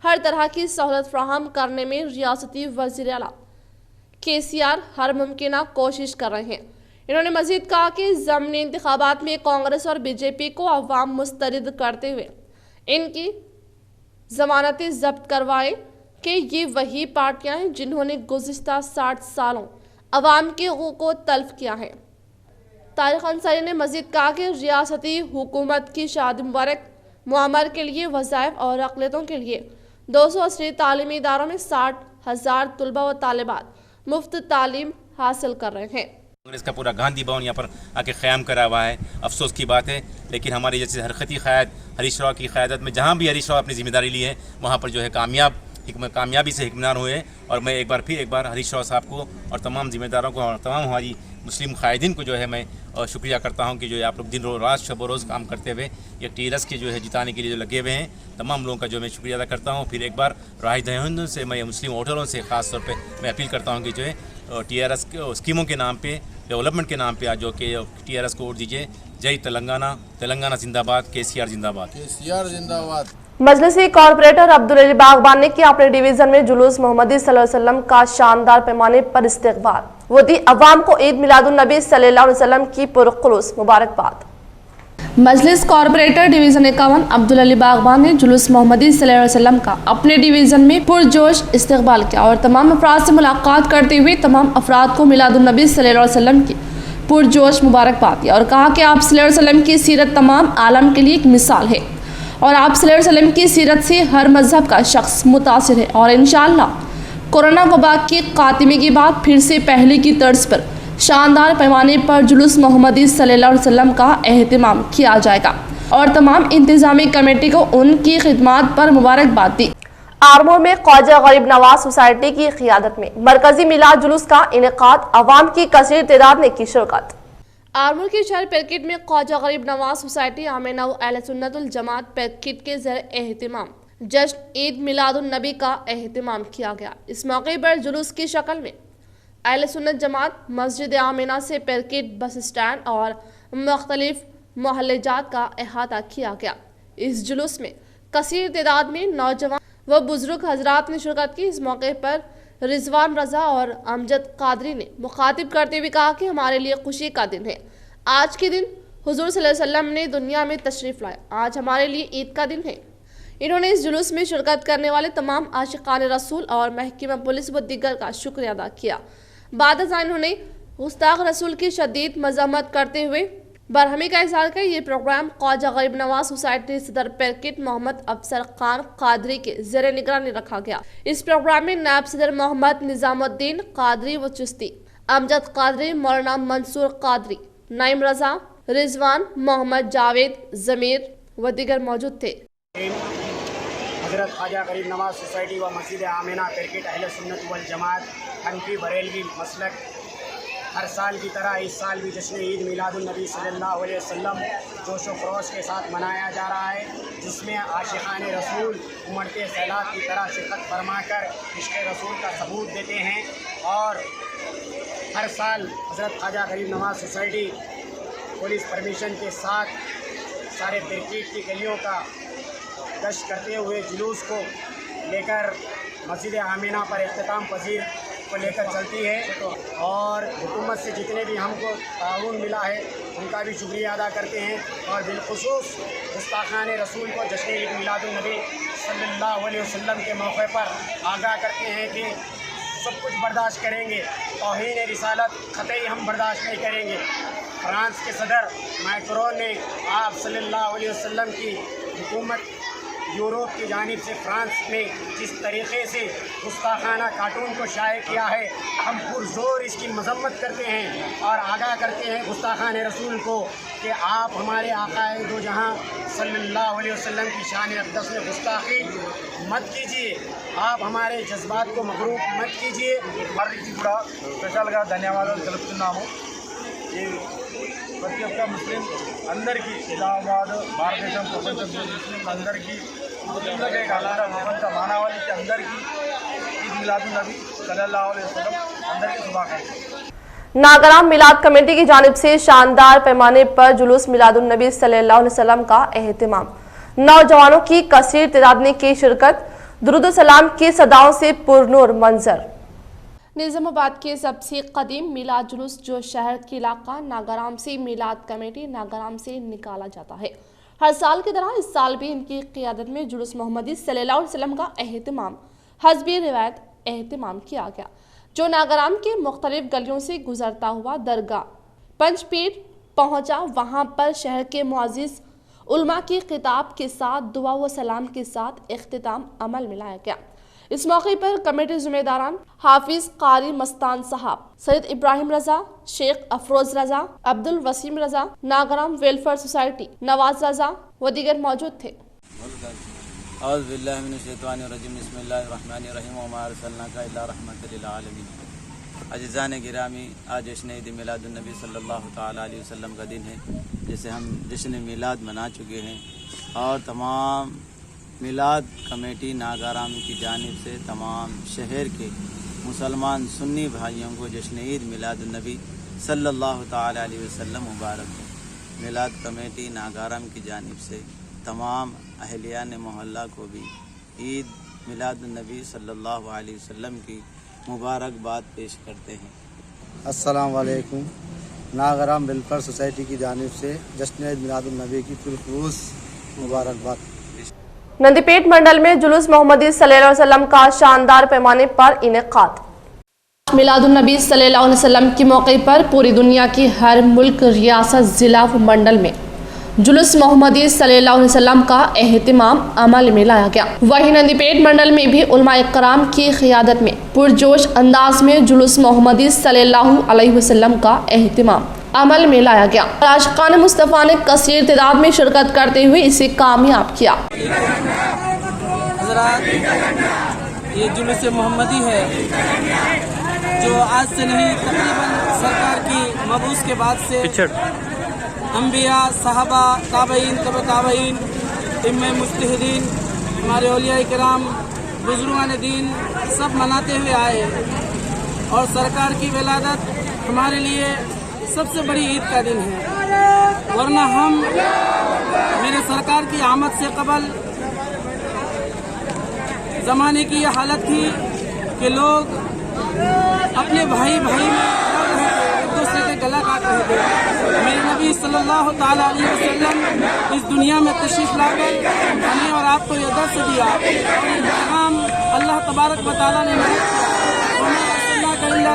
हर तरह की सहूलत फराहम करने में रियासती वज़ीर आला केसीआर हर मुमकिन कोशिश कर रहे हैं। इन्होंने मजीद कहा कि ज़मीनी इंतखाबात में कांग्रेस और बीजेपी को अवाम मुस्तरद करते हुए इनकी ज़मानतें ज़ब्त करवाए कि ये वही पार्टियां हैं जिन्होंने गुज़िश्ता 60 सालों अवाम के हक़ूक़ को तल्फ़ किया है। तारिक अंसारी ने मजीद कहा कि रियासती हुकूमत की शादी मुबारक मुआमर के लिए वज़ाइफ और अक़लियतों के लिए 280 तालीमी इदारों में 60,000 तलबा व तालिबात मुफ्त तालीम हासिल कर रहे हैं। कांग्रेस का पूरा गांधी भवन यहाँ पर आके क़याम करा हुआ है। अफसोस की बात है, लेकिन हमारे जैसे हरकती क़याद हरीश राव की क़यादत में जहाँ भी हरीश राव अपनी ज़िम्मेदारी ली है वहाँ पर जो है कामयाब कामयाबी से हिकमरान हुए। और मैं एक बार हरीश राव साहब को और तमाम ज़िम्मेदारों को और तमाम हमारी मुस्लिम कायदीन को जो है मैं शुक्रिया करता हूँ कि जो है आप लोग दिन रात शब रोज़ काम करते हुए ये टीआरएस के जो है जिताने के लिए जो लगे हुए हैं, तमाम लोगों का जो मैं शुक्रिया अदा करता हूँ। फिर एक बार राय दहिंदों से मैं मुस्लिम वोटरों से ख़ास तौर पर मैं अपील करता हूँ कि जो है टीआरएस स्कीमों के नाम पे, डेवलपमेंट के नाम पे आज जो कि टीआरएस को वोट दीजिए। जय तेलंगाना, तेलंगाना जिंदाबाद, केसीआर जिंदाबाद, केसीआर जिंदाबाद। मजलिसी कॉर्पोरेटर अब्दुल अली बागबान ने किया अपने डिवीजन में जुलूस मोहम्मदी सल्लल्लाहु अलैहि वसल्लम का शानदार पैमाने पर इस्तकबाल। वो दी अवाम को ईद मिलादुन नबी सल्लल्लाहु अलैहि वसल्लम की पुरखुलूस मुबारकबाद। मजलिस कॉर्पोरेटर डिवीजन 51 अब्दुल अली बागबान ने जुलूस मोहम्मदी सल्लल्लाहु अलैहि वसल्लम का अपने डिवीजन में पुरजोश इस्तकबाल किया और तमाम अफराद से मुलाकात करते हुए तमाम अफराद को मिलादुन नबी सल्लल्लाहु अलैहि वसल्लम की पुरजोश मुबारकबाद दी और कहा कि आप सल्लल्लाहु अलैहि वसल्लम की सीरत तमाम आलम के लिए एक मिसाल है और आप सल्लल्लाहु अलैहि वसल्लम की सीरत से हर मजहब का शख्स मुतासिर है और इंशाअल्लाह कोरोना वबा के खात्मे के बाद फिर से पहले की तर्ज पर शानदार पैमाने पर जुलूस मोहम्मदी सल्लल्लाहु अलैहि वसल्लम का एहतिमाम किया जाएगा और तमाम इंतजामी कमेटी को उनकी खिदमत पर मुबारकबाद दी। आरमूर में ख्वाजा गरीब नवाज सोसाइटी की क़ियादत में मरकजी मिलाद जुलूस का इनेकाद, अवाम की कसीर तादाद ने की शिरकत। आरमूर की शहर पेरकिट में ख्वाजा गरीब नवाज सोसाइटी आमिना अहले सुन्नतुल जमात पेरकिट के ज़र एहतिमाम जश्न ईद मिलादुन नबी का एहतिमाम किया गया। इस मौके पर जुलूस की शक्ल में अहले सुन्नत जमात मस्जिद आमिना से पेरकिट बस स्टैंड और मुख्तलिफ मोहल्लेजात का अहाता किया गया। इस जुलूस में कसीर तादाद में नौजवान व बुजुर्ग हजरात ने शिरकत की। इस मौके पर रिजवान रजा और अमजद कादरी ने मुखातिब करते हुए कहा कि हमारे लिए खुशी का दिन है। आज के दिन हुजूर सल्लल्लाहु अलैहि वसल्लम ने दुनिया में तशरीफ़ लाया, आज हमारे लिए ईद का दिन है। इन्होंने इस जुलूस में शिरकत करने वाले तमाम आशिकान रसूल और महकमा पुलिस व दीगर का शुक्रिया अदा किया। बाद इन्होंने गुस्ताख रसूल की शदीद मजम्मत करते हुए बरहमी का इज़हार किया। ये प्रोग्राम ख्वाजा गरीब नवाज सोसाइटी सदर पेरकिट मोहम्मद अफसर खान कादरी के ज़ेरे निगरानी रखा गया। इस प्रोग्राम में नायब सदर मोहम्मद निजामुद्दीन कादरी व चिश्ती, अमजद कादरी, मौलाना मंसूर कादरी, नईम रजा, रिजवान, मोहम्मद जावेद, जमीर व दीगर मौजूद थे। हज़रत ख्वाजा गरीब नवाज सोसाइटी व मस्जिद आमिना पेरकिट अहले सुन्नत वल जमात हनफी बरेलवी मसलक हर साल की तरह इस साल भी जश्न ईद मिलादुन नबी सल्लल्लाहु अलैहि वसल्लम जोश व खरोश के साथ मनाया जा रहा है, जिसमें आशिकान रसूल उमड़ते सैलाब की तरह शिरकत फरमाकर इश्क़ रसूल का सबूत देते हैं। और हर साल हज़रत ख्वाजा गरीब नवाज सोसाइटी पुलिस परमिशन के साथ सारे पेरकिट की गलियों का गश्त करते हुए जुलूस को लेकर मस्जिद आमिना पर इख्तिताम पजीर को लेकर चलती है और हुकूमत से जितने भी हमको ताउन मिला है उनका भी शुक्रिया अदा करते हैं और बिलखुसूस गुस्ताखान रसूल को जश्न ईद मिलादुन नबी सल्लल्लाहु अलैहि वसल्लम के मौके पर आगाह करते हैं कि सब कुछ बर्दाश्त करेंगे, तौहीन रिसालत क़तई हम बर्दाश्त नहीं करेंगे। फ्रांस के सदर मैक्रोन ने आप सल्लल्लाहु अलैहि वसल्लम की हुकूमत यूरोप की जानिब से फ्रांस में जिस तरीक़े से गुस्ताखाना कार्टून को शाये किया है, हम पुरज़ोर इसकी मजम्मत करते हैं और आगाह करते हैं गुस्ताखान रसूल को कि आप हमारे आक़ाए दो जहाँ सल्लल्लाहु अलैहि वसल्लम की शान अक़दस में गुस्ताखी मत कीजिए, आप हमारे जज्बात को मगरूब मत कीजिए। వారికి కూడా స్పెషల్గా ధన్యవాదాలు తెలుపుతున్నాము। ఈ ప్రతి ఒక్క ముస్లిం అందరికీ ఇస్లామాబాద్ భారతదేశం ప్రపంచంలో ముస్లింలందరికీ ముస్లింలకే కాకుండా ప్రపంచ మానవాళికి అందరికీ ఈద్ మిలాదున్ నబీ సల్లల్లాహు अलैहि वसल्लम అందరికీ శుభాకాంక్షలు। नागराम मिलाद कमेटी की जानिब से शानदार पैमाने पर जुलूस मिलादुन नबी सल्लल्लाहु अलैहि वसल्लम का एहतिमाम, नौजवानों की कसीर तादाद ने की शिरकत, दुरूद सलाम की सदाओं से पुरनूर मंजर। निज़ामाबाद के सबसे कदीम मिलाद जुलूस जो शहर के इलाका नागराम से मिलाद कमेटी नागराम से निकाला जाता है। हर साल की तरह इस साल भी इनकी क़ियादत में जुलूस मोहम्मदी सल्लल्लाहु अलैहि वसल्लम का एहतिमाम हस्बी रिवायत एहतिमाम किया गया, जो नागराम के मुख्तलिफ गलियों से गुजरता हुआ दरगाह पंचपीर पहुँचा। वहाँ पर शहर के मुअज़्ज़िज़ उलमा की खिताब के साथ दुआ व सलाम के साथ इख्तिताम अमल में लाया गया। इस मौके पर कमेटी ज़िम्मेदारान हाफिज कारी मस्तान साहब, सैयद इब्राहिम रजा, शेख अफरोज रजा, अब्दुल वसीम रजा, नागराम वेलफेयर सोसाइटी नवाज रजा व दीगर मौजूद थे। اعوذ باللہ من الشیطان الرجیم بسم اللہ الرحمن الرحیم وما ارسلناک الا رحمۃ للعالمین. عزیزان گرامی، آج جشن عید میلاد النبی صلی اللہ تعالیٰ علیہ وسلم کا دن ہے، جسے ہم جشن میلاد منا چکے ہیں، اور تمام میلاد کمیٹی ناگارام کی جانب سے تمام شہر کے مسلمان سنی بھائیوں کو جشن عید میلاد النبی صلی اللہ تعالیٰ علیہ وسلم مبارک ہو. میلاد کمیٹی ناگارام کی جانب سے تمام اہلیان محلہ کو بھی عید میلاد النبی صلی اللہ علیہ وسلم کی مبارکباد پیش کرتے ہیں. السلام علیکم. ناگرام ویلفیئر سوسائٹی کی جانب سے جشن عید میلاد النبی کی پرخلوص مبارکباد. نندی پیٹ منڈل میں جلوس محمدی صلی اللہ علیہ وسلم کا شاندار پیمانے پر انعقاد. میلاد النبی صلی اللہ علیہ وسلم کے موقع پر پوری دنیا کی ہر ملک، ریاست، ضلع و منڈل میں جلوس محمدی صلی اللہ علیہ وسلم کا اہتمام عمل میں لایا گیا. وہیں نندی پیٹ منڈل میں بھی علماء کرام کی قیادت میں پرجوش انداز میں جلوس محمدی صلی اللہ علیہ وسلم کا اہتمام عمل میں لایا گیا. عاشقان مصطفیٰ نے کثیر تعداد میں شرکت کرتے ہوئے اسے کامیاب کیا. حضرات، یہ جلوس محمدی ہے جو آج سے نہیں تقریباً سرکار کی مبعوث کے بعد سے انبیاء، صحابہ، تابعین، تبع تابعین، ائمہ مجتہدین، ہمارے اولیاء کرام، بزرگان دین سب مناتے ہوئے آئے، اور سرکار کی ولادت ہمارے لیے سب سے بڑی عید کا دن ہے. ورنہ ہم میرے سرکار کی آمد سے قبل زمانے کی یہ حالت تھی کہ لوگ اپنے بھائی میں لڑ رہے تھے، ایک دوسرے کے گلا کاٹ رہے تھے. میرے نبی صلی اللہ تعالیٰ علیہ وسلم اس دنیا میں تشریف لا کر ہمیں اور آپ کو یہ درس دیا، اور یہ پیغام اللہ تبارک و تعالیٰ نے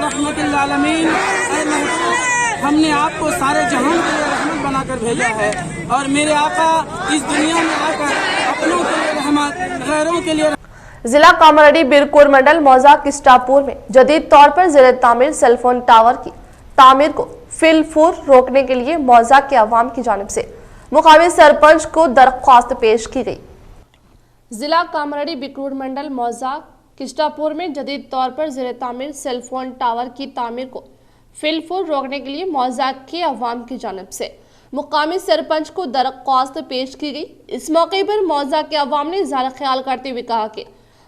رحمت للعالمین، اے محبوب، ہم نے آپ کو سارے جہان کے لیے رحمت بنا کر بھیجا ہے، اور میرے آقا اس دنیا میں آ کر اپنوں کے لیے رحمت، غیروں کے لیے. ضلع کاماریڈی بیرکور منڈل موضع کسٹاپور میں جدید طور پر زیر تعمیر سیل فون ٹاور کی تعمیر کو فی الفور روکنے کے لیے موضع کے عوام کی جانب سے مقامی سرپنچ کو درخواست پیش کی گئی. ضلع کاماریڈی بیرکور منڈل موضع کسٹاپور میں جدید طور پر زیر تعمیر سیل فون ٹاور کی تعمیر کو فی الفور روکنے کے لیے موضع کے عوام کی جانب سے مقامی سرپنچ کو درخواست پیش کی گئی. اس موقع پر موضع کے عوام نے اظہار خیال کرتے ہوئے کہا کہ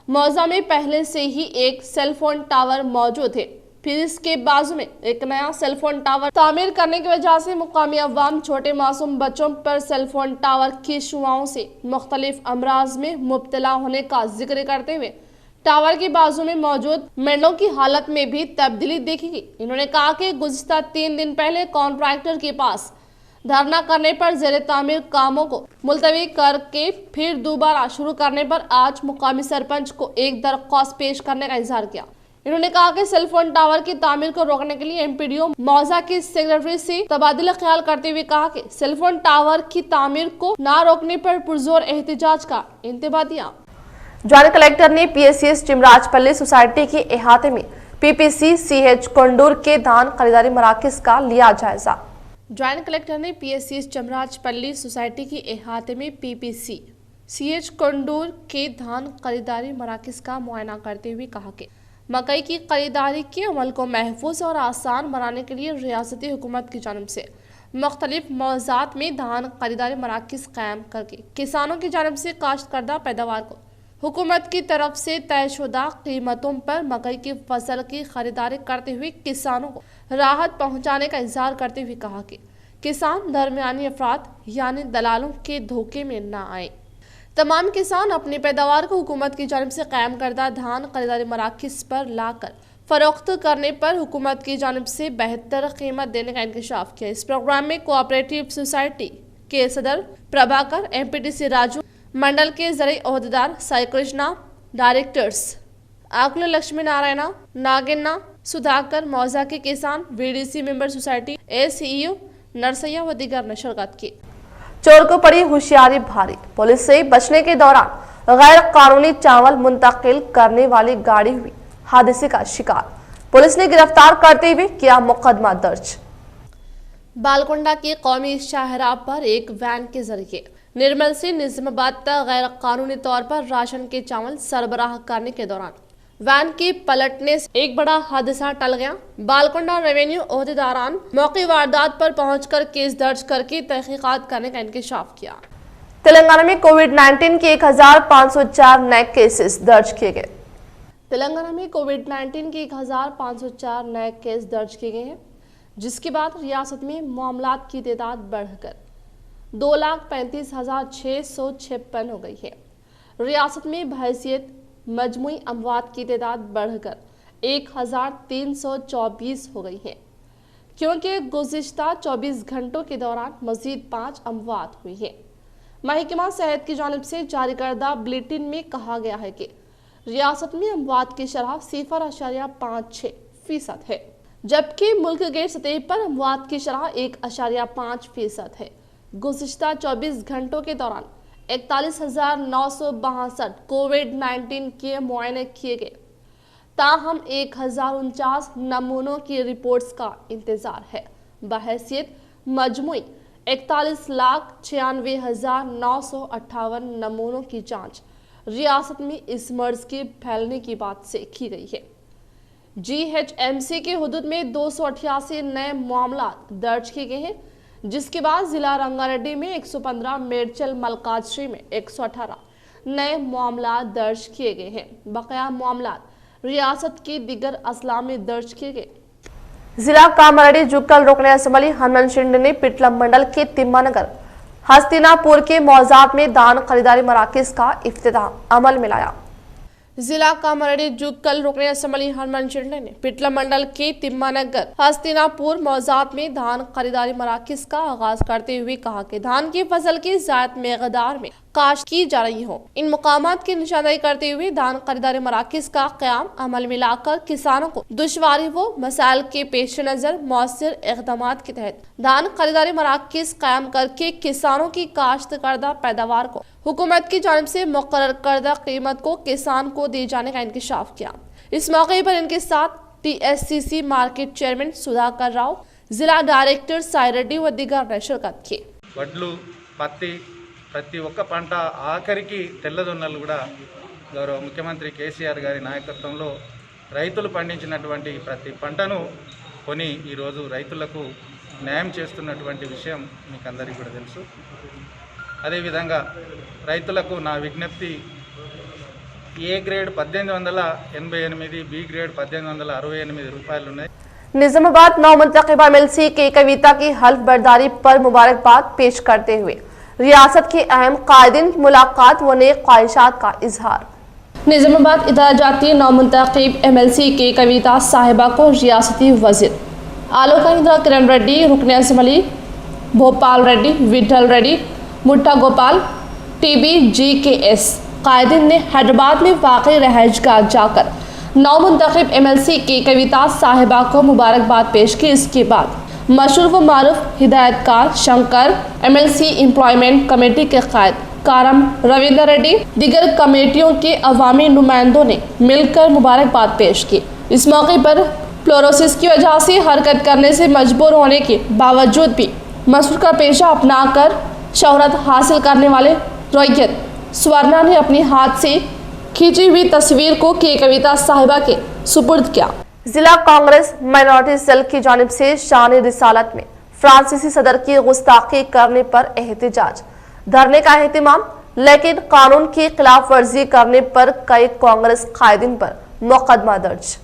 موضع میں پہلے سے ہی ایک سیل فون ٹاور موجود ہے، پھر اس کے بازو میں ایک نیا سیل فون ٹاور تعمیر کرنے کی وجہ سے مقامی عوام چھوٹے معصوم بچوں پر سیل فون ٹاور کی شعاعوں سے مختلف امراض میں مبتلا ہونے کا ذکر کرتے ہوئے ٹاور کے بازو میں موجود مینڈوں کی حالت میں بھی تبدیلی دیکھی گئی. انہوں نے کہا کہ گزشتہ 3 دن پہلے کانٹریکٹر کے پاس دھرنا کرنے پر زیر تعمیر کاموں کو ملتوی کر کے پھر دوبارہ شروع کرنے پر آج مقامی سرپنچ کو ایک درخواست پیش کرنے کا اظہار کیا. انہوں نے کہا کہ سیل فون ٹاور کی تعمیر کو روکنے کے لیے ایم پی ڈی او موضع کی سیکرٹری سے تبادلہ خیال کرتے ہوئے کہا کہ سیل فون ٹاور کی تعمیر کو نہ روکنے پر پرزور احتجاج کا انتباہ دیا. جوائنٹ کلیکٹر نے پی ایس سی ایس چمراج پلی سوسائٹی کے احاطے میں پی پی سی سی ایچ کنڈور کے دھان خریداری مراکز کا لیا جائزہ. جوائنٹ کلیکٹر نے پی ایس سی ایس چمراج پلی سوسائٹی کے احاطے میں پی پی سی سی ایچ کنڈور کے دھان خریداری مراکز کا معائنہ کرتے ہوئے کہا کہ مکئی کی خریداری کے عمل کو محفوظ اور آسان بنانے کے لیے ریاستی حکومت کی جانب سے مختلف موضوعات میں دھان خریداری مراکز قائم کر کے کسانوں کی جانب سے کاشت کردہ پیداوار کو حکومت کی طرف سے طے شدہ قیمتوں پر مکئی کی فصل کی خریداری کرتے ہوئے کسانوں کو راحت پہنچانے کا اظہار کرتے ہوئے کہا کہ کسان درمیانی افراد یعنی دلالوں کے دھوکے میں نہ آئے. تمام کسان اپنی پیداوار کو حکومت کی جانب سے قائم کردہ دھان خریداری مراکز پر لا کر فروخت کرنے پر حکومت کی جانب سے بہتر قیمت دینے کا انکشاف کیا. اس پروگرام میں کوآپریٹو سوسائٹی کے صدر Prabhakar, M P T C Raju, mandal کے زرعی عہدیدار سائی کرشنا، ڈائریکٹرز آکلو لکشمی نارائنا، ناگنا، سدھاکر، موضع کے کسان، وی ڈی سی ممبر سوسائٹی، اے سی ای او نرسیا و دیگر نے شرکت کی. چور کو پڑی ہوشیاری بھاری، پولیس سے بچنے کے دوران غیر قانونی چاول منتقل کرنے والی گاڑی ہوئی حادثے کا شکار، پولیس نے گرفتار کرتے ہوئے کیا مقدمہ درج. بالکنڈا کے قومی شاہراہ پر ایک وین کے ذریعے निर्मल से निजामाबाद तक गैर कानूनी तौर पर राशन के चावल सरबराह करने के दौरान वैन के पलटने से एक बड़ा हादसा टल गया। बालकोंडा रेवेन्यू ओहदेदारान मौके वारदात पर पहुंचकर केस दर्ज करके तहकीकात करने का इंकशाफ किया। तेलंगाना में कोविड-19 के 1504 नए केसेस दर्ज किए गए। तेलंगाना में कोविड-19 के 1504 नए केस दर्ज किए गए हैं, जिसके बाद रियासत में मामलात की तादाद बढ़कर 2,35,656 हो गई है। रियासत में बहैसियत मजमूई अमवात की तादाद बढ़कर 1,324 हो गई है, क्योंकि गुज़िश्ता 24 घंटों के दौरान मजीद 5 अमवात हुई है। महकमा सेहत की जानिब से जारी करदा बुलेटिन में कहा गया है कि रियासत में अमवात की शरह 0.56% है, जबकि मुल्क के सतह पर अमवात की शरह 1.5% है। गुज़िश्ता 24 घंटों के दौरान 41,962 कोविड-19 के मुआयने किए गए, ताहम 1,049 नमूनों की रिपोर्ट्स का इंतजार है। बहैसियत मजमूई 41,96,958 नमूनों की जांच रियासत में इस मर्ज के फैलने की बात से की गई है। GHMC के हुदूद में 288 नए मामला दर्ज किए गए हैं, जिसके बाद जिला रंगारेड्डी में 115, मेडचल मलकाजश्री में 118 नए मामला दर्ज किए गए हैं। बकाया मामला रियासत के दिगर अजला में दर्ज किए गए। जिला कामारेड्डी जुक्कल रुकन असम्बली हनुमान शिंदे ने पिटलम मंडल के तिम्मानगर हस्तिनापुर के मौजात में दान खरीदारी मराकज का इफ्तिताह अमल में लाया। जिला कामारेड्डी जुक्कल रुकन असम्बली हनुमान शिंदे ने पिटलम मंडल के तिम्मानगर हस्तिनापुर मौजात में धान खरीदारी मराकज का आगाज करते हुए कहा कि धान की फसल की ज़ायद मकदार में काश्त की जा रही हो। इन मकामात की निशानदेही करते हुए धान खरीदारी मराकज का क़याम अमल में लाकर किसानों को दुश्वारी व मसाइल के पेश नज़र मौसर इक़दामात के तहत धान खरीदारी मराकज कायम करके किसानों की काश्त करदा पैदावार को हुकूमत की जानिब से मुक़र्रर करदा कीमत को किसान को दिए जाने का इंकशाफ किया। इस मौके पर इनके साथ TSCC market chairman Sudhakar Rao, जिला डायरेक्टर साई रेड्डी व दिगर ने शिरकत की। వడ్లు పత్తి ప్రతి ఒక్క పంట ఆఖరికి తెల్లదొన్నలు కూడా గౌరవ ముఖ్యమంత్రి కేసీఆర్ గారి నాయకత్వంలో రైతులు పండించినటువంటి ప్రతి పంటను కొని ఈరోజు రైతులకు న్యాయం చేస్తున్నటువంటి విషయం మీకు అందరికీ కూడా తెలుసు। అదేవిధంగా రైతులకు నా విజ్ఞప్తి, ఏ గ్రేడ్ 1888, బి గ్రేడ్ 1868 రూపాయలు ఉన్నాయి। निजामाबाद नौ मुंतखबा MLC के कविता की हल्फ बर्दारी पर मुबारकबाद पेश करते हुए रियासत के अहम कायदीन मुलाकात व नेक ख्वाहिशात का इजहार। निजामाबाद इदारा जाती नौ मुंतखब MLC के कविता साहिबा को रियासती वजीर आलोक इंदिरा किरण रेड्डी, रुकन असम्बली भोपाल रेड्डी, विठल रेड्डी, मुट्ठा गोपाल, TBGKS कायदीन ने हैदराबाद में वाक़ई रहायशगाह जाकर नौ मुंतखब MLC की कविता साहिबा को मुबारकबाद पेश की। इसके बाद मशहूर व मारूफ हिदायतकार शंकर, MLC एम्प्लॉयमेंट कमेटी के कायद कारम रविंदर रेड्डी, दिगर कमेटियों के अवामी नुमाइंदों ने मिलकर मुबारकबाद पेश की। इस मौके पर फ्लोरोसिस की वजह से हरकत करने से मजबूर होने के बावजूद भी मशहूर का पेशा अपनाकर शोहरत हासिल करने वाले रोयत स्वर्णा ने अपने हाथ से खींची हुई तस्वीर को के कविता साहिबा के सुपुर्द किया। जिला कांग्रेस माइनॉरिटी सेल की जानिब से शान रिसालत में फ्रांसीसी सदर की गुस्ताखी करने पर एहतजाज, धरने का एहतमाम, लेकिन कानून की खिलाफ वर्जी करने पर कई कांग्रेस कायदीन पर मुकदमा दर्ज।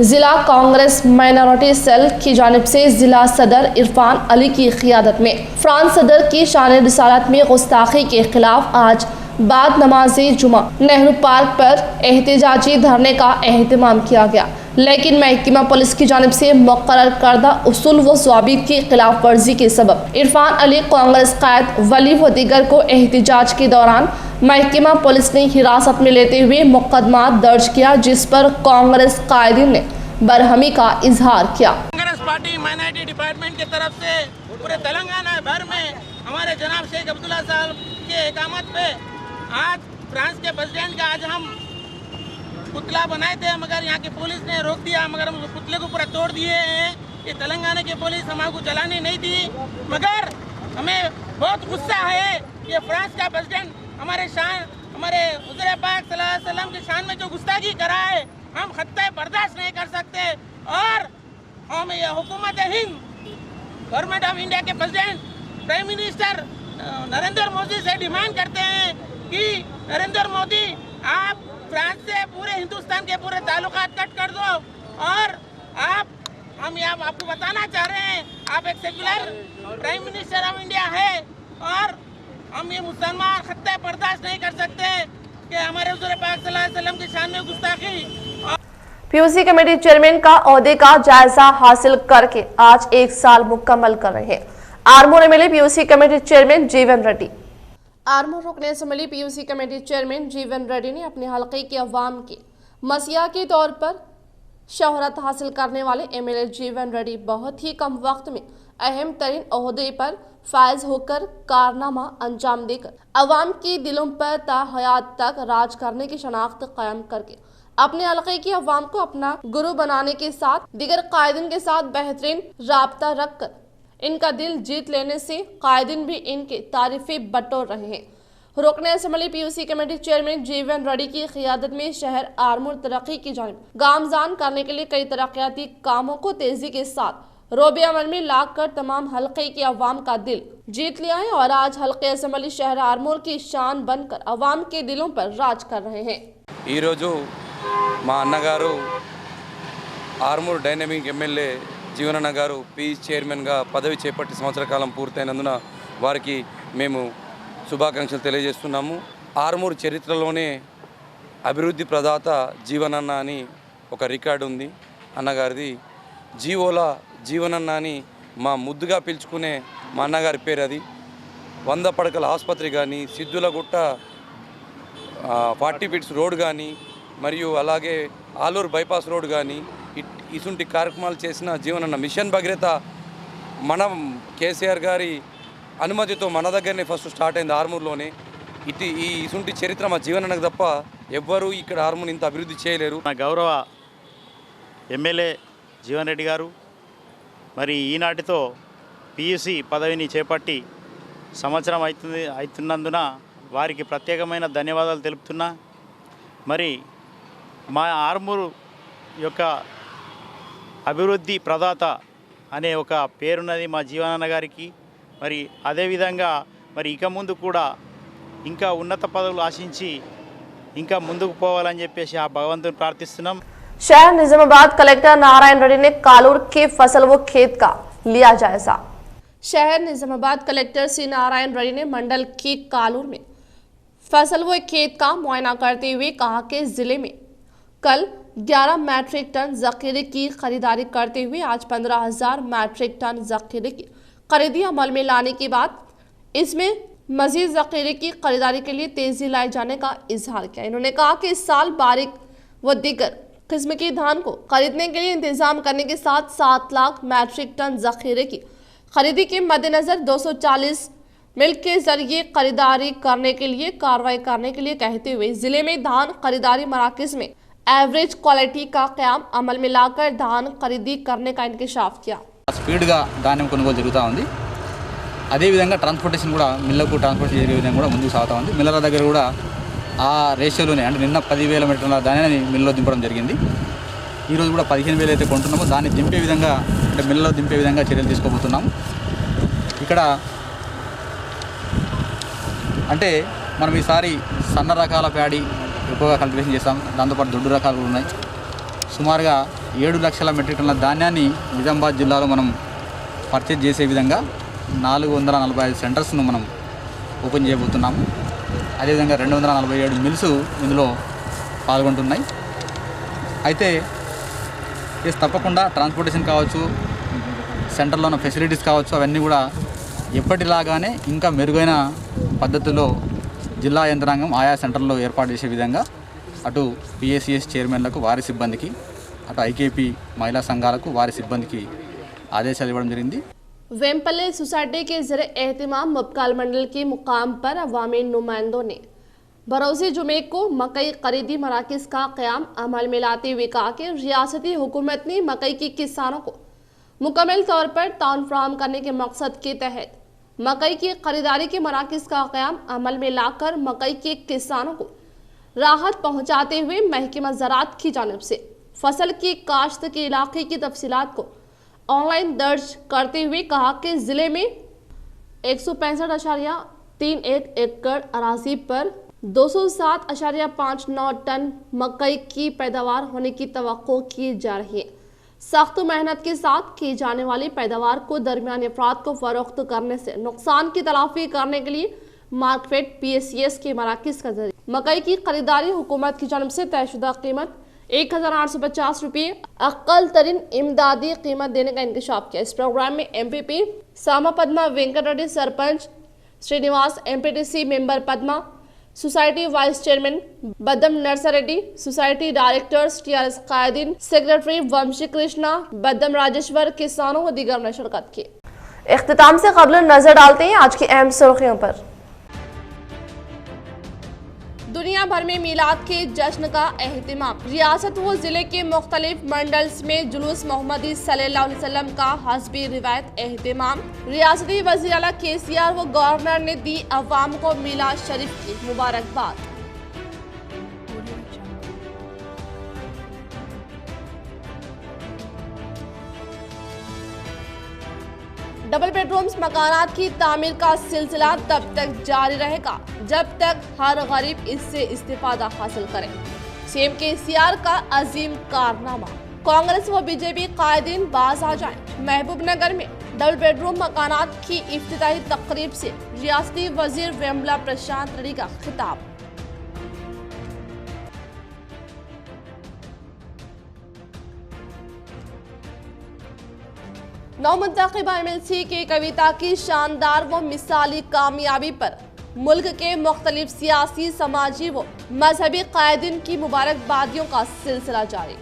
जिला कांग्रेस माइनॉरिटी सेल की जानिब से जिला सदर इरफान अली की क़ियादत में फ्रांस सदर की शान रिसालत में गुस्ताखी के खिलाफ आज बाद नमाज़े जुमा नेहरू पार्क पर एहतजाजी धरने का एहतमाम किया गया, लेकिन महकमा पुलिस की जानिब से मुक़र्रर करदा उसूल व ज़वाबित की खिलाफ वर्जी के सबब इरफान अली, कांग्रेस कायद वली व दीगर को एहतजाज के दौरान महकमा पुलिस ने हिरासत में लेते हुए मुकदमा दर्ज किया, जिस पर कांग्रेस कायदीन ने बरहमी का इजहार किया। कांग्रेस पार्टी माइनॉरिटी डिपार्टमेंट की तरफ से पूरे तेलंगाना भर में हमारे जनाब शेख अब्दुल्ला साहब के इकामत पे आज फ्रांस के प्रेसिडेंट का आज हम पुतला बनाए थे, मगर यहाँ की पुलिस ने रोक दिया, मगर हम पुतले को पूरा तोड़ दिए हैं। ये तेलंगाना की पुलिस हमारे को जलाने नहीं दी, मगर हमें बहुत गुस्सा है ये फ्रांस का प्रेसिडेंट हमारे हुज़ूर पाक सल्लल्लाहु अलैहि वसल्लम की शान में जो गुस्ताखी करा है, हम खत्ते बर्दाश्त नहीं कर सकते। और हम ये हुकूमत हिंद, गवर्नमेंट ऑफ इंडिया के president prime minister Narendra Modi से डिमांड करते हैं कि नरेंद्र मोदी आप फ्रांस से पूरे हिंदुस्तान के पूरे ताल्लुकात कट कर दो। और हम यहाँ आपको बताना चाह रहे हैं, आप एक secular prime minister of India है और हम ये मुसलमान खत्ते बर्दाश्त नहीं कर सकते कि हमारे हुज़ूर पाक सल्लल्लाहु अलैहि वसल्लम की शान में गुस्ताखी। पीयूसी कमेटी चेयरमैन का ओहदे का जायजा हासिल करके आज 1 साल मुकम्मल कर रहे हैं Armoor MLA PUC committee chairman जीवन रेड्डी। आरमूर रुकन असेंबली पीयूसी कमेटी चेयरमैन जीवन रेड्डी ने अपने हलके के अवाम के मसीहा के तौर पर शोहरत हासिल करने वाले एमएलए जीवन रेड्डी बहुत ही कम वक्त में अहम तरीन ओहदे पर फायज होकर कारनामा अंजाम देकर अवाम की दिलों पर ता हयात तक राज करने की शनाख्त कायम करके अपने हलके की अवाम को अपना गुरु बनाने के साथ दीगर कायदीन के साथ बेहतरीन राब्ता रखकर इनका दिल जीत लेने से कायदीन भी इनके तारीफें बटोर रहे हैं। रुकन असेंबली पीयूसी कमेटी चेयरमैन जीवन रेड्डी की क़ियादत में शहर आरमूर तरक्की की जानिब गामजान करने के लिए कई तरक्याती कामों को तेजी के साथ रोबे अमल में लाकर तमाम हलके की अवाम का दिल जीत लिया है और आज हलके असेंबली शहर आरमूर की शान बनकर अवाम के दिलों पर राज कर रहे हैं। మా అన్నగారు ఆర్మూర్ డైనమిక్ ఎమ్మెల్యే జీవనన్న గారు పీస్ చైర్మన్గా పదవి చేపట్టి సంవత్సర కాలం పూర్తయినందున వారికి మేము శుభాకాంక్షలు తెలియజేస్తున్నాము। ఆర్మూర్ చరిత్రలోనే అభివృద్ధి ప్రదాత జీవనన్న అని ఒక రికార్డు ఉంది అన్నగారిది। జీవోల జీవనన్న అని మా ముద్దుగా పిలుచుకునే మా అన్నగారి పేరు అది। 100 పడకల ఆసుపత్రి కానీ, సిద్ధులగుట్ట 40 ఫీట్స్ రోడ్ కానీ, మరియు అలాగే ఆలూరు బైపాస్ రోడ్ కానీ ఇటువంటి కార్యక్రమాలు చేసిన జీవనన్న మిషన్ భగీరథ మన కేసీఆర్ గారి అనుమతితో మన దగ్గరనే ఫస్ట్ స్టార్ట్ అయింది ఆర్మూర్లోనే। ఇటువంటి చరిత్ర మా జీవనన్నకు తప్ప ఎవ్వరూ ఇక్కడ ఆర్మూర్ని ఇంత అభివృద్ధి చేయలేరు। నా గౌరవ ఎమ్మెల్యే జీవన్ రెడ్డి గారు మరి ఈనాటితో పీయూసీ పదవిని చేపట్టి సంవత్సరం అవుతున్నందున వారికి ప్రత్యేకమైన ధన్యవాదాలు తెలుపుతున్నా। మరి మా ఆర్మూరు యొక్క అభివృద్ధి ప్రదాత అనే ఒక పేరున్నది మా జీవనన్న గారికి। మరి అదేవిధంగా మరి ఇక ముందు కూడా ఇంకా ఉన్నత పదవులు ఆశించి ఇంకా ముందుకు పోవాలని చెప్పేసి ఆ భగవంతుని ప్రార్థిస్తున్నాం। शहर निजामाबाद कलेक्टर नारायण रेड्डी ने कालूर के फसल व खेत का लिया जायजा। शहर निजामाबाद कलेक्टर सी नारायण रेड्डी ने मंडल की कालूर में फसल व खेत का मुआयना करते हुए कहा कि जिले में कल 11 मैट्रिक टन जखीरे की खरीदारी करते हुए आज 15,000 मैट्रिक टन जखीरे की खरीदी अमल में लाने के बाद इसमें मजीद जखीरे की खरीदारी के लिए तेजी लाए जाने का इजहार किया। इन्होंने कहा कि इस साल बारीक व दीगर किस्म के धान को खरीदने के लिए इंतजाम करने के साथ 7 लाख मैट्रिक टन जखीरे की खरीदी के मद्देनजर 240 मिल के जरिए खरीदारी करने के लिए कार्रवाई करने के लिए कहते हुए जिले में धान खरीदारी मराकज में एवरेज क्वालिटी का क़याम अमल में लाकर धान खरीदी करने का इंकशाफ किया। స్పీడ్గా ధాన్యం కొనుగోలు జరుగుతూ ఉంది। అదేవిధంగా ట్రాన్స్పోర్టేషన్ కూడా మిల్లకు ట్రాన్స్పోర్ట్ చేసే విధంగా కూడా ముందుకు సాగుతూ ఉంది। మిల్లల దగ్గర కూడా ఆ రేషియోలోనే అంటే నిన్న 10,000 మీటర్ల ధాన్యాన్ని మిల్లులో దింపడం జరిగింది। ఈరోజు కూడా 15,000 అయితే కొంటున్నామో దాన్ని దింపే విధంగా అంటే మిల్లులో దింపే విధంగా చర్యలు తీసుకోబోతున్నాం। ఇక్కడ అంటే మనం ఈసారి సన్న రకాల ప్యాడీ ఎక్కువగా కల్టివేషన్ చేస్తాం, దాంతోపాటు దొడ్డు రకాలు కూడా ఉన్నాయి। సుమారుగా 7 లక్షల మెట్రిక్ టన్నుల ధాన్యాన్ని నిజామాబాద్ జిల్లాలో మనం పర్చేజ్ చేసే విధంగా 445 సెంటర్స్ను మనం ఓపెన్ చేయబోతున్నాము। అదేవిధంగా 247 మిల్స్ ఇందులో పాల్గొంటున్నాయి। అయితే తప్పకుండా ట్రాన్స్పోర్టేషన్ కావచ్చు, సెంటర్లో ఉన్న ఫెసిలిటీస్ కావచ్చు, అవన్నీ కూడా ఎప్పటిలాగానే ఇంకా మెరుగైన పద్ధతిలో జిల్లా యంత్రాంగం ఆయా సెంటర్లో ఏర్పాటు చేసే విధంగా అటు పిఎస్సిఎస్ చైర్మన్లకు వారి సిబ్బందికి, అటు ఐకేపీ మహిళా సంఘాలకు వారి సిబ్బందికి ఆదేశాలు ఇవ్వడం జరిగింది। वेम्पले सोसाइटी के ज़रिए एहतमाम मुबकाल मंडल के मुकाम पर अवामी नुमाइंदों ने बरोज़ जुमे को मकई खरीदी मराकज़ का क़याम अमल में लाते हुए कहा कि रियासती हुकूमत ने मकई के किसानों को मुकम्मल तौर पर ताउन फराहम करने के मकसद के तहत मकई की खरीदारी के मराकज़ का क़याम अमल में लाकर मकई के किसानों को राहत पहुँचाते हुए महकमा ज़राअत की जानिब से फसल की काश्त के इलाके की तफसीलात को ऑनलाइन दर्ज करते हुए कहा कि ज़िले में 165.31 एकड़ अराजी पर 207.59 टन मकई की पैदावार होने की तवक्को की जा रही है। सख्त मेहनत के साथ की जाने वाली पैदावार को दरमियानी अफराद को फरोख्त करने से नुकसान की तलाफी करने के लिए मार्केट PSCS के मराकज़ का जरिए मकई की खरीदारी हुकूमत की जानिब से तयशुदा कीमत 1850 रुपये अक्ल तरीन इमदादी कीमत देने का इंकशाफ किया। इस प्रोग्राम में MPP Sama Padma Venkat Reddy, sarpanch Srinivas, MPTC member Padma, society vice chairman Badam Narsareddy, society directors TRS कायदीन, सेक्रेटरी वंशी कृष्णा, बदम राजेश्वर, किसानों व दीगर ने शिरकत की। इख्तिताम से क़ब्ल नजर डालते हैं आज की अहम सुर्खियों पर। दुनिया भर में मीलाद के जश्न का एहतिमाम। रियासत व जिले के मुख्तलिफ मंडल्स में जुलूस मोहम्मदी सल्लल्लाहु अलैहि वसल्लम का हस्बी रिवायत एहतिमाम। रियासती वज़ीर आला KCR व गवर्नर ने दी अवाम को मीलाद शरीफ की मुबारकबाद। डबल बेडरूम्स मकानात की तामीर का सिलसिला तब तक जारी रहेगा जब तक हर गरीब इससे इस्तिफादा हासिल करे। CM KCR का अजीम कारनामा। कांग्रेस व BJP कायदीन बाज आ जाए। महबूब नगर में डबल बेडरूम मकानात की इफ्तिताही तकरीब से रियासती वजीर वेम्बला प्रशांत रेड्डी का खिताब। नौमुंतखबा MLC की कविता की शानदार व मिसाली कामयाबी पर मुल्क के मुख्तलिफ सियासी, समाजी व मजहबी कायदीन की मुबारकबादियों का सिलसिला जारी।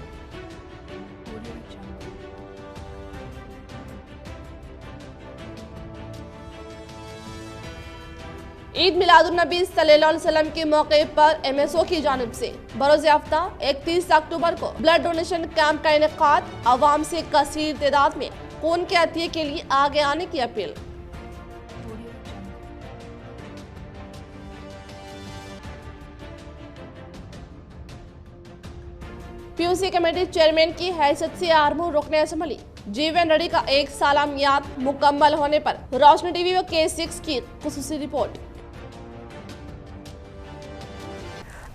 ईद मिलादुन्नबी सल्लल्लाहु अलैहि वसल्लम के मौके पर MSO की जानिब से बरोज़-ए-आफ्ता 31 अक्टूबर को ब्लड डोनेशन कैंप का इनेकाद। अवाम से कसीर तादाद में खून के अतिये के लिए आगे आने की अपील। PUC कमेटी चेयरमैन की हैसियत से आर्मू रुकने असम्बली जीवन रेड्डी का 1 साला मियाद मुकम्मल होने पर रोशनी टीवी व K6 की खुसूसी रिपोर्ट।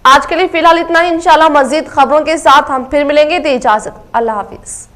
आज के लिए फिलहाल इतना ही। इंशाल्लाह मजीद खबरों के साथ हम फिर मिलेंगे। दे इजाजत। अल्लाह हाफिज।